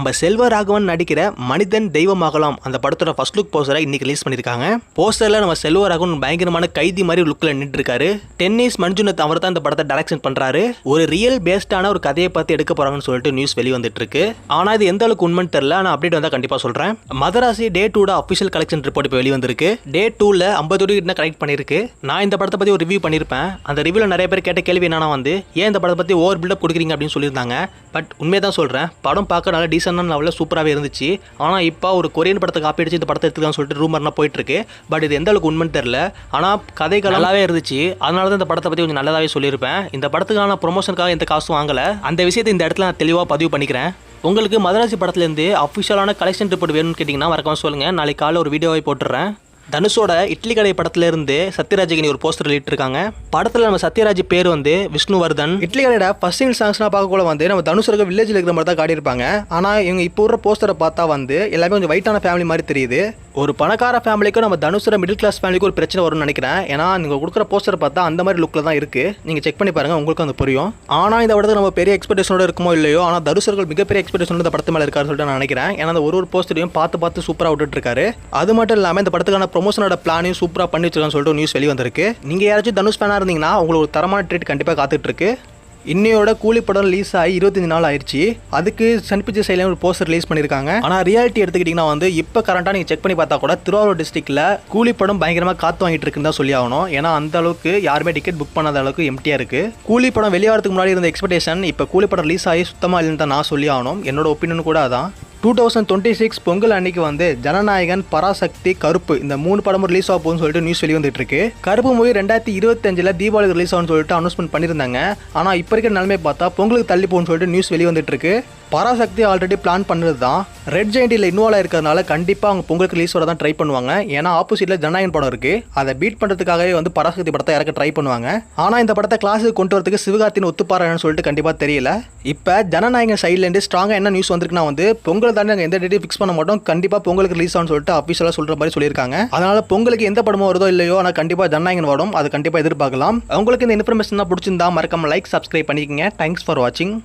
நம்ம செல்வராகவன் நடிக்கிற மனிதன் தெய்வமாகலாம் அந்த படத்தோட ஃபர்ஸ்ட் லுக் போஸ்டரை இன்னைக்கு ரிலீஸ் பண்ணிருக்காங்க. போஸ்டர்ல நம்ம செல்வராகவன் பயங்கரமான கைதி மாதிரி லுக்ல நின்று இருக்காரு. டென்னிஸ் மஞ்சுநாத் அவர் தான் இந்த படத்தை டைரக்ஷன் பண்றாரு. ஒரு ரியல் பேஸ்டான ஒரு கதையை பார்த்து எடுக்க போறாங்கன்னு சொல்லிட்டு நியூஸ் வெளி வந்துட்டு இருக்கு. ஆனா இது எந்த அளவுக்கு உண்மைன்னு தெரியல. ஆனா அப்டேட் வந்தா கண்டிப்பா சொல்றேன். மதராசி டே 2 அஃபிஷியல் கலெக்ஷன் ரிப்போர்ட் இப்போ வெளி வந்திருக்கு. டே 2ல 50 கோடி கிட்ட கலெக்ட் பண்ணிருக்கு. நான் இந்த படத்தை பத்தி ஒரு ரிவ்யூ பண்ணிருப்பேன். அந்த ரிவ்யூல நிறைய பேர் கேட்ட கேள்வி என்னன்னா ஏன் இந்த படத்தை பத்தி ஓவர் பில்டப் கொடுக்குறீங்க அப்படின்னு சொல்லியிருந்தாங்க. பட் உண்மையை தான் சொல்றேன், படம் பார்க்க நல்லா டீசென்டான லெவலில் சூப்பராகவே இருந்துச்சு. ஆனால் இப்போ ஒரு கொரியன் படத்தை காப்பி அடிச்சு இந்த படத்தை எடுத்துக்கான்னு சொல்லிட்டு ரூமர்னா போயிட்டு இருக்கு. பட் இது எந்த அளவுக்கு உண்மைன்னு தெரியல. ஆனால் கதைகள் நல்லாவே இருந்துச்சு. அதனால தான் இந்த படத்தை பற்றி கொஞ்சம் நல்லதாகவே சொல்லியிருப்பேன். இந்த படத்துக்கான ப்ரொமோஷனுக்காக எந்த காசும் வாங்கலை. அந்த விஷயத்தை இந்த இடத்துல நான் தெளிவாக பதிவு பண்ணிக்கிறேன். உங்களுக்கு மதராசி படத்துலேருந்து அஃபிஷியலான கலெக்ஷன் ரிப்போர்ட் வேணும்னு கேட்டிங்கன்னா மறக்காம சொல்லுங்கள். நாளைக்கு காலையில் ஒரு வீடியோவை போட்டுறேன். தனுஷோட இட்லி கடை படத்துல இருந்து சத்யராஜுக்கு ஒரு போஸ்டர் வெளியிட்டு இருக்காங்க. படத்துல நம்ம சத்யராஜ் பேர் விஷ்ணுவர்தன். இட்லி கடையோட ஃபர்ஸ்ட் சிங்கிள் சாங்ஸ்லாம் பார்க்கக்குள்ள நம்ம தனுஷோட வில்லேஜில் இருக்கிற மாதிரி தான் காட்டியிருப்பாங்க. ஆனால் இவங்க இப்போ ஒரு போஸ்டரை பார்த்தா எல்லாமே கொஞ்சம் வைட்டான ஃபேமிலி மாதிரி தெரியுது. ஒரு பணக்கார ஃபேமிலிக்கும் நம்ம தனுஷோட மிடில் கிளாஸ் ஃபேமிலிக்கும் ஒரு பிரச்சனை வரும்னு நினைக்கிறேன். ஏன்னா நீங்கள் கொடுக்குற போஸ்டர் பார்த்தா அந்த மாதிரி லுக்கில் தான் இருக்கு. நீங்கள் செக் பண்ணி பாருங்க, உங்களுக்கு அது புரியும். ஆனால் இந்த படத்தில் நம்ம பெரிய எக்ஸ்பெக்டேஷனோட இருக்குமோ இல்லையோ, ஆனால் தனுஷர்கள் மிகப்பெரிய எக்ஸ்பெக்டேஷனோட இந்த படத்து மேலே இருக்காருன்னு சொல்லிட்டு நான் நினைக்கிறேன். ஏன்னா அந்த ஒரு போஸ்டரையும் பார்த்து சூப்பராக விட்டுட்டு இருக்காரு. அது மட்டும் இல்லாமல் இந்த படத்துக்கான ப்ரொமோஷனோட பிளானையும் சூப்பராக பண்ணி வச்சிருக்கான்னு சொல்லிட்டு நியூஸ் வெளியே வந்திருக்கு. நீங்கள் யாராச்சும் தனுஷ் ஃபேனாக இருந்தீங்கன்னா உங்களுக்கு ஒரு தரமான ட்ரீட் கண்டிப்பாக காத்துட்டு இருக்கு. இன்னையோட கூலி படம் ரிலீஸ் ஆகி 25 நாள் ஆயிடுச்சு. அதுக்கு சன் பிக்சர்ஸ் சைடில் ஒரு போஸ்டர் ரிலீஸ் பண்ணியிருக்காங்க. ஆனால் ரியாலிட்டி எடுத்துக்கிட்டிங்கன்னா இப்போ கரண்டாக நீங்கள் செக் பண்ணி பார்த்தா கூட திருவாரூர் டிஸ்ட்ரிக்ட்டில் கூலி படம் பயங்கரமாக காத்து வாங்கிட்டு இருக்குன்னு தான் சொல்லி ஆகணும். ஏன்னா அந்த அளவுக்கு யாருமே டிக்கெட் புக் பண்ணாத அளவுக்கு எம்டியாக இருக்குது. கூலி படம் வெளியாகிறதுக்கு முன்னாடி இருந்த எக்ஸ்பெக்டேஷன் இப்போ கூலி படம் ரிலீஸ் ஆகி சுத்தமாக இல்லைன்னு தான் நான் சொல்லி ஆகணும். என்னோட ஒப்பீனியன் கூட அதான். 2026 பொங்கல் அன்னைக்கு ஜனநாயகன், பராசக்தி, கருப்பு இந்த 3 படமும் ரிலீஸ் ஆக போகுதுன்னு சொல்லிட்டு நியூஸ் வெளியே வந்துட்டு இருக்கு. கருப்பு மூவி 2025 தீபாவளிக்கு ரிலீஸ் ஆகும்னு சொல்லிட்டு அனௌன்ஸ்மெண்ட் பண்ணியிருந்தாங்க. ஆனால் இப்போ இருக்கிற நிலைமை பார்த்தா பொங்கலுக்கு தள்ளி போகும்னு சொல்லிட்டு நியூஸ் வெளியே வந்துட்டு இருக்கு. பராசக்தி ஆல்ரெடி பிளான் பண்ணுறது தான். ரெட் ஜெயண்டில் இன்வால்வ் ஆயிருக்கிறதுனால கண்டிப்பாக அவங்க பொங்கலுக்கு ரிலீஸ் வர தான் ட்ரை பண்ணுவாங்க. ஏன்னா ஆப்போசிட்டில் ஜனநாயகன் படம் இருக்கு. அதை பீட் பண்ணுறதுக்காகவே பராசக்தி படத்தை இறக்க ட்ரை பண்ணுவாங்க. ஆனால் இந்த படத்தை கிளாஸுக்கு கொண்டு வரதுக்கு சிவகார்த்தின்னு ஒத்துப்பாருன்னு சொல்லிட்டு கண்டிப்பாக தெரியல. இப்போ ஜனநாயகன் சைட்லேருந்து ஸ்ட்ராங்காக என்ன நியூஸ் வந்திருக்குன்னா பொங்கல் தாண்டி நாங்கள் எந்த டேட்டையும் ஃபிக்ஸ் பண்ண மாட்டோம், கண்டிப்பாக பொங்கலுக்கு ரிலீஸ் ஆகும்னு சொல்லிட்டு அஃபிஷியலாக சொல்கிற மாதிரி சொல்லியிருக்காங்க. அதனால் பொங்கலுக்கு எந்த படமோ வருதோ இல்லையோ, ஆனால் கண்டிப்பாக ஜனநாயகன் வரும். அது கண்டிப்பாக எதிர்பார்க்கலாம். உங்களுக்கு இந்த இன்ஃபர்மேஷன் பிடிச்சிருந்தா மறக்காம லைக், சப்ஸ்கிரைப் பண்ணிக்கங்க. தேங்க்ஸ் ஃபார் வாட்சிங்.